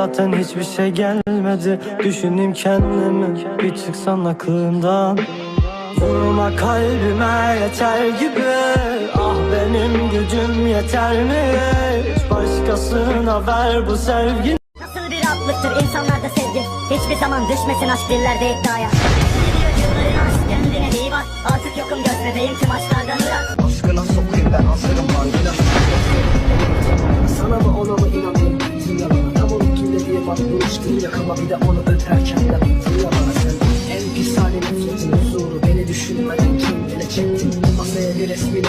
zaten hiçbir şey gelmedi. Düşüneyim kendimi bir çıksan aklımdan. Vurma kalbime yeter gibi. Ah benim gücüm yeter mi? Başkasına ver bu sevgini. Nasıl bir rahatlıktır insanlarda sevgi. Hiçbir zaman düşmesin aşk dillerde iddiaya. Geliyor yılların aşk, kendine iyi bak. Artık yokum göz bebeğim, tüm aşklardan ırak. Aşkına sokayım ben hazırım lan. Sana mı ona mı inanayım? Dünya bana tam onunkinde diye bak. Buluştun yakama bir de onu öperken de. Dünya bana sen en pis halin nefretin huzuru. Beni düşünmeden kendine çektin. Masaya bir resmini